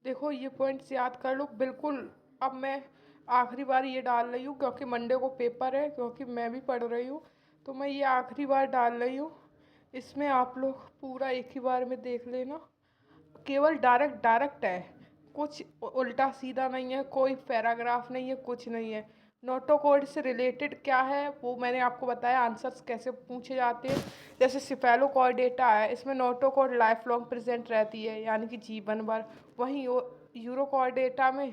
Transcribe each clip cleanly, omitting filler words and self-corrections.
देखो ये पॉइंट्स याद कर लो बिल्कुल। अब मैं आखिरी बार ये डाल रही हूँ क्योंकि मंडे को पेपर है, क्योंकि मैं भी पढ़ रही हूँ। तो मैं ये आखिरी बार डाल रही हूँ। इसमें आप लोग पूरा एक ही बार में देख लेना। केवल डायरेक्ट डायरेक्ट है, कुछ उल्टा सीधा नहीं है, कोई पैराग्राफ नहीं है, कुछ नहीं है। नोटोकोड से रिलेटेड क्या है वो मैंने आपको बताया, आंसर्स कैसे पूछे जाते हैं। जैसे सिफेलोकॉर्डेटा है, इसमें नोटोकोड लाइफ लॉन्ग प्रेजेंट रहती है यानी कि जीवन भर। वहीं यूरोकॉर्डेटा में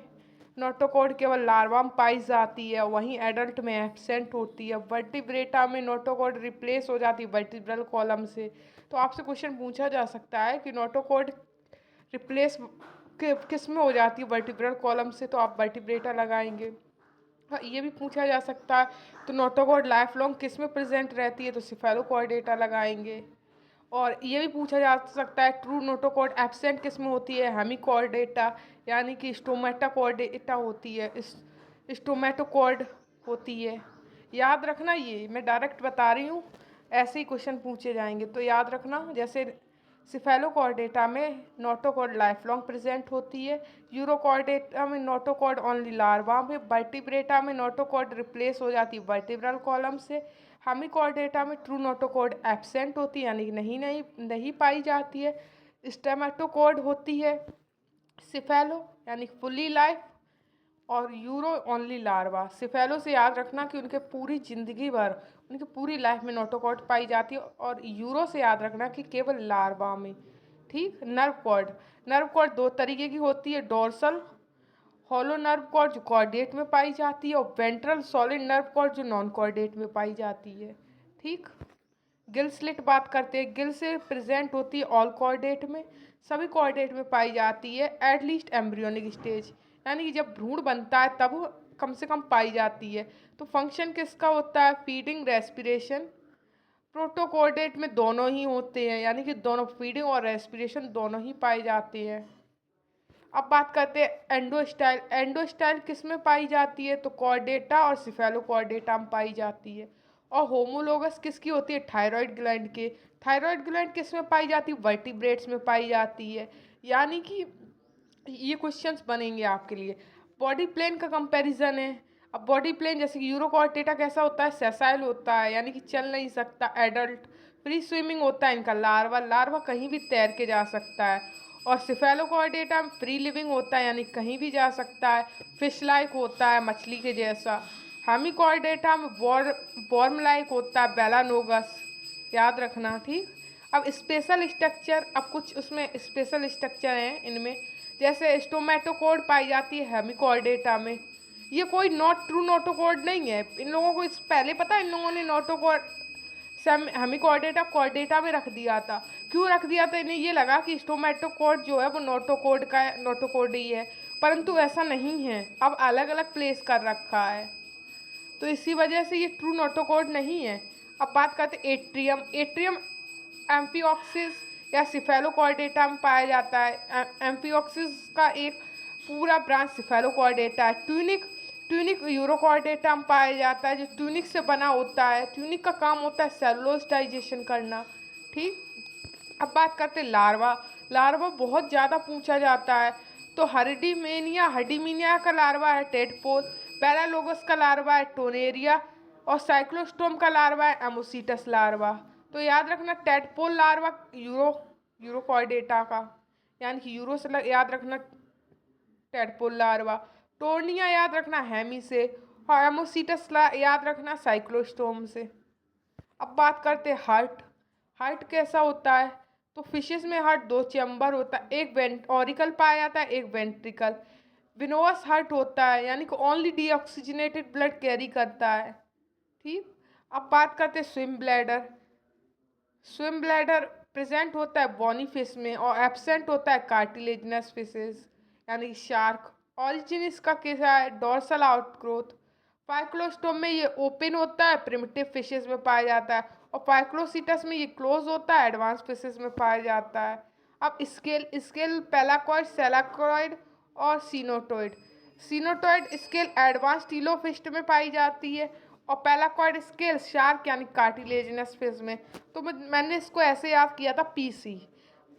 नोटोकोड केवल लार्वा में पाई जाती है, वहीं एडल्ट में एब्सेंट होती है। वर्टिब्रेटा में नोटोकोड रिप्लेस हो जाती है वर्टिब्रल कॉलम से। तो आपसे क्वेश्चन पूछा जा सकता है कि नोटोकोड रिप्लेस किस में हो जाती है वर्टिब्रल कॉलम से, तो आप वर्टिब्रेटा लगाएंगे। हाँ, ये भी पूछा जा सकता है तो नोटोकॉर्ड लाइफ लॉन्ग किस में प्रेजेंट रहती है, तो सिफेलोकॉर्डेटा लगाएंगे। और ये भी पूछा जा सकता है ट्रू नोटोकॉर्ड एब्सेंट किस में होती है, हेमिकॉर्डेटा यानी कि स्टोमेटाकॉर्डेटा होती है, स्टोमेटोकॉर्ड होती है। याद रखना, ये मैं डायरेक्ट बता रही हूँ, ऐसे ही क्वेश्चन पूछे जाएंगे तो याद रखना। जैसे सिफेलोकॉर्डेटा में नोटोकॉर्ड लाइफ लॉन्ग प्रेजेंट होती है, यूरोकॉर्डेटा में नोटोकॉर्ड ओनली लार्वा में, वर्टिब्रेटा में नोटोकॉर्ड रिप्लेस हो जाती है वर्टिब्रल कॉलम से, हेमिकॉर्डेटा में ट्रू नोटोकॉर्ड एब्सेंट होती है यानी कि नहीं नहीं नहीं पाई जाती है, स्टेमेटोकॉर्ड होती है सिफेलो यानी फुल्ली लाइफ, और यूरो ओनली लार्वा। सिफेलो से याद रखना कि उनके पूरी ज़िंदगी भर, उनकी पूरी लाइफ में नोटोकॉर्ड पाई जाती है, और यूरो से याद रखना कि केवल लार्वा में। ठीक। नर्व कॉर्ड दो तरीके की होती है, डोर्सल हॉलो नर्व कॉर्ड जो कॉर्डेट में पाई जाती है, और वेंट्रल सॉलिड नर्व कॉर्ड जो नॉन कॉर्डेट में पाई जाती है। ठीक। गिल स्लिट बात करते हैं, गिल से प्रेजेंट होती है ऑल कॉर्डेट में, सभी कॉर्डेट में पाई जाती है एटलीस्ट एम्ब्रियोनिक स्टेज, यानी कि जब भ्रूण बनता है तब कम से कम पाई जाती है। तो फंक्शन किसका होता है, फीडिंग रेस्पिरेशन। प्रोटोकॉर्डेट में दोनों ही होते हैं यानी कि दोनों फीडिंग और रेस्पिरेशन दोनों ही पाए जाते हैं। अब बात करते हैं एंडोस्टाइल। एंडोस्टाइल किस में पाई जाती है, तो कॉर्डेटा और सिफेलोकॉर्डेटा में पाई जाती है। और होमोलोगस किसकी होती है, थायराइड ग्लैंड के। थायराइड ग्लैंड किस में पाई जाती है, वर्टिब्रेट्स में पाई जाती है। यानी कि ये क्वेश्चंस बनेंगे आपके लिए। बॉडी प्लेन का कंपैरिजन है। अब बॉडी प्लेन जैसे कि यूरोकॉर्डेटा कैसा होता है, सेसाइल होता है यानी कि चल नहीं सकता, एडल्ट। फ्री स्विमिंग होता है इनका लार्वा, लार्वा कहीं भी तैर के जा सकता है। और सिफेलोकॉर्डेटा फ्री लिविंग होता है यानी कहीं भी जा सकता है, फिश लाइक होता है मछली के जैसा। हेमिकॉर्डेटा में बॉर्म लाइक होता है, बेलानोगस। याद रखना। ठीक। अब स्पेशल स्ट्रक्चर, अब कुछ उसमें स्पेशल स्ट्रक्चर हैं इनमें। जैसे स्टोमेटोकोड पाई जाती है हेमिकॉर्डेटा में। ये कोई नॉट ट्रू नोटोकोड नहीं है, इन लोगों को इस पहले पता है इन लोगों ने नोटोकोड सेम हेमिकॉर्डेटा कॉर्डेटा में रख दिया था। क्यों रख दिया था, इन्हें ये लगा कि स्टोमेटोकोड जो है वो नोटोकोड का नोटोकोड ही है, परंतु ऐसा नहीं है, अब अलग अलग प्लेस कर रखा है। तो इसी वजह से ये ट्रू नोटोकोड नहीं है। अब बात करते हैं एट्रियम। एट्रियम एम्फिओक्सिस या सिफेलोकॉर्डेटा में पाया जाता है। एम्फिओक्सिस का एक पूरा ब्रांच सिफेलोकॉर्डेटा है। ट्यूनिक ट्यूनिक यूरोकॉर्डेटा में पाया जाता है, जो ट्यूनिक से बना होता है। ट्यूनिक का काम होता है सेलुलोज डाइजेशन करना। ठीक। अब बात करते हैं लार्वा। लार्वा बहुत ज़्यादा पूछा जाता है। तो हर्डीमीनिया का लार्वा है टेडपोल, पैरालोगस का लार्वा है टोनेरिया, और साइक्लोस्टोम का लार्वा है एमोसीटस लार्वा। तो याद रखना टेडपोल लार्वा यूरोकॉर्डेटा का, यानी कि यूरो से याद रखना टेडपोल लार्वा। टोर्निया याद रखना हैमी से, और एमोसीटस याद रखना साइक्लोस्टोम से। अब बात करते हैं हार्ट। हार्ट कैसा होता है, तो फिशेस में हार्ट दो चैम्बर होता है, एक वेंट ऑरिकल पाया जाता है, एक वेंट्रिकल। विनोअस हार्ट होता है यानी कि ओनली डीऑक्सीजनेटेड ब्लड कैरी करता है। ठीक। अब बात करते हैं swim bladder. Swim bladder present होता है बॉनी फिश में, और एब्सेंट होता है कार्टिलेजिनस फिशेस यानी कि शार्क। ऑरिजिन इसका कैसा है, डोर्सल आउटग्रोथ। पाइक्लोस्टोम में ये ओपन होता है, प्रिमिटिव फिशेस में पाया जाता है, और पाइक्लोसीटस में ये क्लोज होता है, एडवांस फिशेस में पाया जाता है। अब स्केल स्केल पेलाकॉइड, सेलाकॉइड और सीनोटोइड। सीनोटोइड स्केल एडवांस टीलोफिस्ट में पाई जाती है, और पेलाकॉइड स्केल शार्क यानी कार्टिलेजिनस फिश में। तो मैंने इसको ऐसे याद किया था पीसी।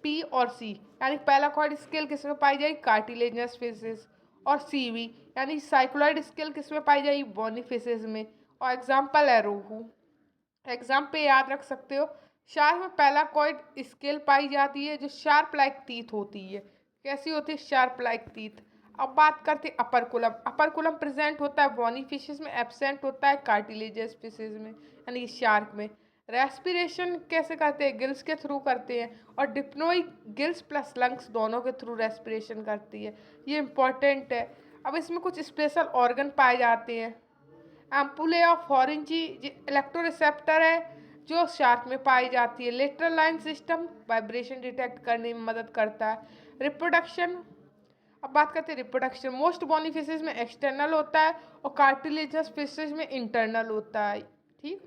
पी और सी, यानी पैलाकॉइड स्केल किस में पाई जाएगी, कार्टिलेजिनस फिशेस। और सी वी यानी साइक्लोइड स्केल किस में पाई जाएगी, बोनी फिशेस में। और एग्जाम्पल है रोहू। एग्जाम पे याद रख सकते हो, शार्क में पैलाकॉइड स्केल पाई जाती है जो शार्प लाइक टीथ होती है। कैसी होती है, शार्प लाइक टीथ। अब बात करते हैं अपरकुलम। अपरकुलम प्रेजेंट होता है बॉनी फिशेस में, एब्सेंट होता है कार्टिलेजियस फिशेस में यानी शार्क में। रेस्पिरेशन कैसे करते हैं, गिल्स के थ्रू करते हैं। और डिप्नोई गिल्स प्लस लंग्स दोनों के थ्रू रेस्पिरेशन करती है, ये इंपॉर्टेंट है। अब इसमें कुछ स्पेशल ऑर्गन पाए जाते हैं। एम्पुले ऑफ ऑरेंजी इलेक्ट्रोरिसेप्टर है जो शार्क में पाई जाती है। Lateral line system vibration detect करने में मदद करता है। रिप्रोडक्शन, अब बात करते हैं रिप्रोडक्शन। मोस्ट बॉनी फिशेज में एक्सटर्नल होता है और कार्टिलेजस फिशेज में इंटरनल होता है। ठीक,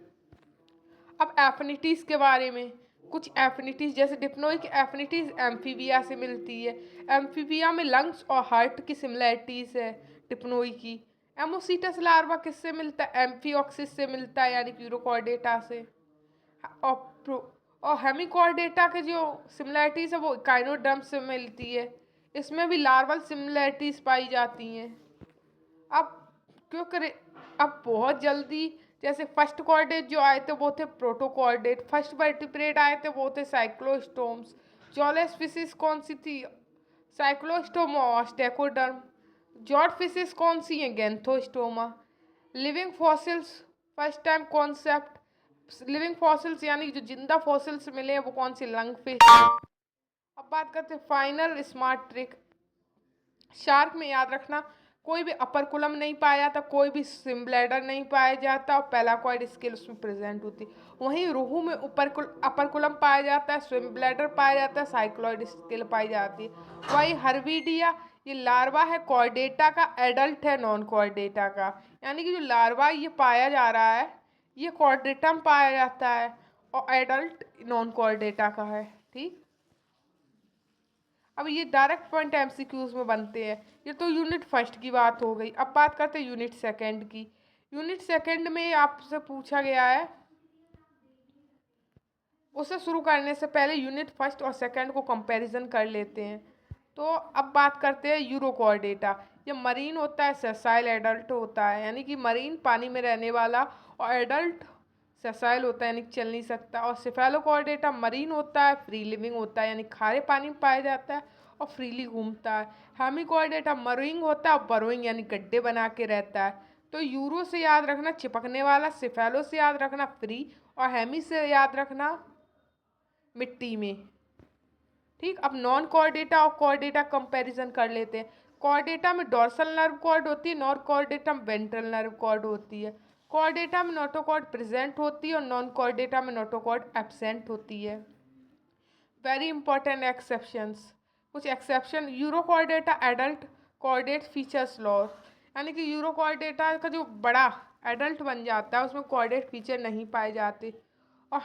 अब एफिनिटीज़ के बारे में। कुछ एफिनिटीज़ जैसे डिप्नोइक एफिनिटीज़ एम्फीबिया से मिलती है। एम्फीबिया में लंग्स और हार्ट की सिमिलैरिटीज़ है डिप्नोई की। एमोसीटस लार्वा किससे मिलता है, एम्फीऑक्सिस से मिलता है यानी यूरोकॉर्डेटा से। और हेमिकॉर्डेटा के जो सिमिलैरिटीज़ है वो काइनोडर्म से मिलती है। इसमें भी लार्वल सिमिलैरिटीज़ पाई जाती हैं। अब क्यों करें, अब बहुत जल्दी, जैसे फर्स्ट कॉर्डेट जो आए थे वो थे प्रोटोकॉर्डेट। फर्स्ट वर्टिब्रेट आए थे वो थे साइक्लोस्टोम्स। जॉलेस फिशिस कौन सी थी, साइक्लोस्टोम और स्टेकोडर्म। जॉट फिशिस कौन सी हैं, Gnathostoma. Living fossils, first time concept living fossils यानी जो जिंदा फॉसिल्स मिले हैं वो कौन सी, लंग फिश। अब बात करते हैं फाइनल स्मार्ट ट्रिक। शार्क में याद रखना, कोई भी अपरकुलम नहीं पाया जाता, कोई भी सिम्ब्लैडर नहीं पाया जाता और पैलाकॉइड स्केल उसमें प्रेजेंट होती। वहीं रोहू में अपरकुलम पाया जाता है, स्विम्ब्लैडर पाया जाता है, साइक्लॉइड स्केल पाई जाती है। वही हर्विडिया, ये लार्वा है कॉर्डेटा का, एडल्ट है नॉन कॉर्डेटा का। यानी कि जो लार्वा ये पाया जा रहा है ये कॉर्डेटा में पाया जाता है और एडल्ट नॉन कॉर्डेटा का है। ठीक, अब ये डायरेक्ट पॉइंट एमसीक्यूज में बनते हैं। ये तो यूनिट फर्स्ट की बात हो गई। अब बात करते हैं यूनिट सेकंड की। यूनिट सेकंड में आपसे पूछा गया है, उसे शुरू करने से पहले यूनिट फर्स्ट और सेकंड को कंपैरिजन कर लेते हैं। तो अब बात करते हैं यूरोकॉर्डेटा। ये मरीन होता है, सेसाइल एडल्ट होता है यानी कि मरीन पानी में रहने वाला, और एडल्ट सेसाइल होता है यानी चल नहीं सकता। और सिफेलोकॉर्डेटा मरीन होता है, फ्री लिविंग होता है यानी खारे पानी में पाया जाता है और फ्रीली घूमता है। हेमिकॉर्डेटा मरोइंग होता है और बरोइंग यानी गड्ढे बना के रहता है। तो यूरो से याद रखना चिपकने वाला, सिफेलो से याद रखना फ्री, और हेमी से याद रखना मिट्टी में। ठीक, अब नॉन कॉर्डेटा और कॉर्डेटा कंपैरिजन कर लेते हैं। कॉर्डेटा में डोर्सल नर्व कॉर्ड होती है, नॉन कॉर्डेटा में वेंट्रल नर्व कॉर्ड होती है। कॉर्डेटा में नोटोकॉर्ड प्रेजेंट होती है और नॉन कॉर्डेटा में नोटोकॉर्ड एब्सेंट होती है। वेरी इंपॉर्टेंट एक्सेप्शंस, कुछ exception. Urochordata adult chordate features loss, यानी कि यूरोकॉर्डेटा का जो बड़ा एडल्ट बन जाता है उसमें कॉर्डेट फीचर नहीं पाए जाते। और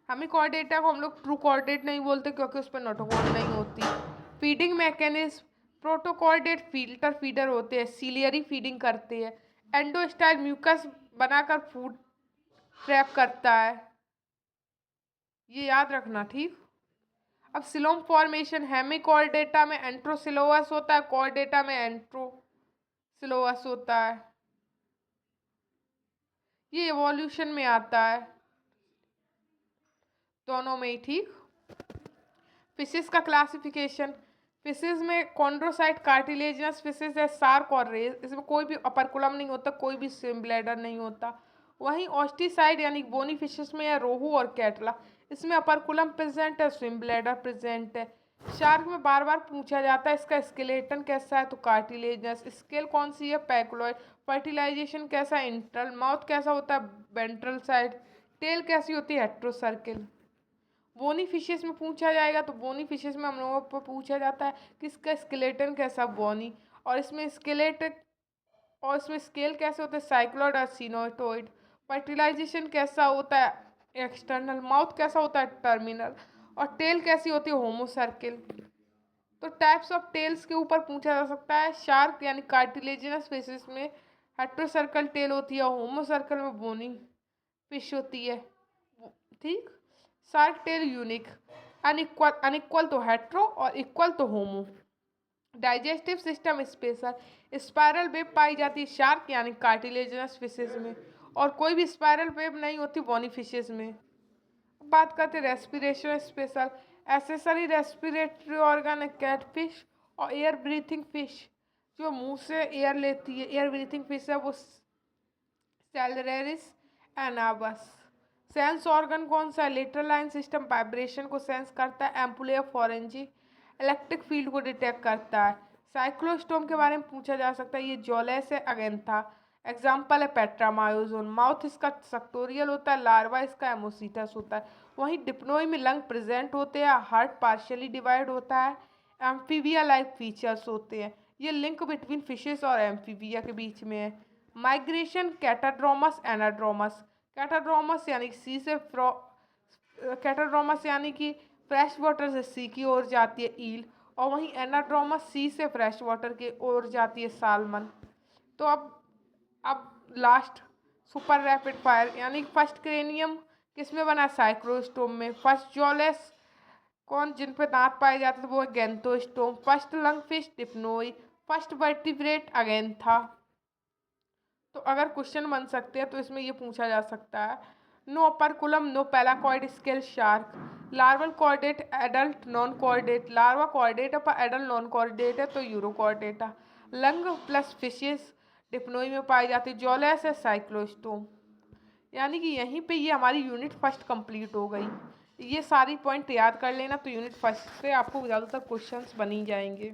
हेमिकॉर्डेटा को हम लोग ट्रू कॉर्डेट नहीं बोलते क्योंकि उस पर नोटोकॉर्ड नहीं होती। Feeding mechanism, protochordate filter feeder होते हैं, सीलियरी फीडिंग करते हैं। एंडोस्टाइल म्यूकस बनाकर फूड ट्रैप करता है, ये याद रखना। ठीक, अब सिलोम फॉर्मेशन, हेमिकॉर्डेटा में एंट्रोसिलोवस होता है, कॉर्डेटा में एंट्रोसिलोवस होता है, ये एवोल्यूशन में आता है दोनों में ही। ठीक, फिशेस का क्लासिफिकेशन। फिशेस में कॉन्ड्रोसाइट कार्टिलेजिनस फिशेस है, शार्क और रेस, इसमें कोई भी अपरकुलम नहीं होता, कोई भी स्विमब्लैडर नहीं होता। वहीं ऑस्टिसाइड यानी बोनी फिशेस में है रोहू और कैटला, इसमें अपरकुलम प्रेजेंट है, स्विमब्लैडर प्रेजेंट है। शार्क में बार बार पूछा जाता है इसका स्केलेटन कैसा है, तो कार्टिलेजिनस। स्केल कौन सी है, पैक्लोइड। फर्टिलाइजेशन कैसा है, इंटरल। माउथ कैसा होता है, वेंट्रल साइड। टेल कैसी होती है, हेट्रोसर्किल। बोनी फिशेस में पूछा जाएगा तो बोनी फिशेस में हम लोगों को पूछा जाता है कि इसका स्केलेटन कैसा, बोनी। और इसमें स्केल कैसे होते हैं, साइक्लॉइड और सिनोटोइड। फर्टिलाइजेशन कैसा होता है, एक्सटर्नल। माउथ कैसा होता है, टर्मिनल। और टेल कैसी होती है, होमोसर्किल। तो टाइप्स ऑफ टेल्स के ऊपर पूछा जा सकता है। शार्क यानी कार्टिलेजिनस फिशेस में हेट्रोसर्कल टेल होती है, होमोसर्कल में बोनी फिश होती है। ठीक, शार्क टेल यूनिक। अनइक्वल तो हेट्रो और इक्वल तो homo. Digestive system special, spiral valve पाई जाती है शार्क यानी कार्टिलेजनस फिशेज में, और कोई भी स्पाइरल वेब नहीं होती बोनी फिशेज में। बात करते respiration special, accessory respiratory organ है कैटफिश और एयर ब्रीथिंग फिश, जो मुंह से एयर लेती है, एयर ब्रीथिंग फिश है वो सेलरेरिस एनाबस। सेंस ऑर्गन कौन सा है? लेटरल लाइन सिस्टम वाइब्रेशन को सेंस करता है, एम्पुलेया फोरेंजी इलेक्ट्रिक फील्ड को डिटेक्ट करता है। साइक्लोस्टोम के बारे में पूछा जा सकता है, ये जॉलेस है अगेंथा, एग्जाम्पल है पेट्रामायोजोन। माउथ इसका सक्टोरियल होता है, लार्वा इसका एमोसीटस होता है। वहीं डिप्नोई में लंग प्रेजेंट होते हैं, हार्ट पार्शियली डिवाइड होता है, एम्फीबिया लाइक फीचर्स होते हैं। ये लिंक बिटवीन फिशेस और एम्फीबिया के बीच में है। माइग्रेशन कैटाड्रोमस एनाड्रोमस, कैटाड्रोमस यानी सी से कैटाड्रोमस यानी कि फ्रेश वाटर से सी की ओर जाती है ईल, और वहीं एनाड्रोमस सी से फ्रेश वाटर की ओर जाती है सालमन। तो अब लास्ट सुपर रैपिड फायर, यानी फर्स्ट क्रेनियम किस में बना? साइक्लोस्टोम में। फर्स्ट जॉलेस कौन जिन पे दांत पाए जाते थे? वो है gnathostome. First lung fish Dipnoi. First vertebrate Agnatha. तो अगर क्वेश्चन बन सकते हैं तो इसमें ये पूछा जा सकता है, no operculum no placoid scale shark, larval chordate adult non chordate, larva chordate है पर एडल्ट नॉन कॉर्डेट है तो Urochordata. Lung plus fishes Dipnoi में पाई जाती है, जॉलेस है साइक्लोस्टोम। यानी कि यहीं पे ये हमारी यूनिट फर्स्ट कंप्लीट हो गई। ये सारी पॉइंट याद कर लेना तो यूनिट फर्स्ट से आपको ज़्यादातर क्वेश्चंस बन ही जाएंगे।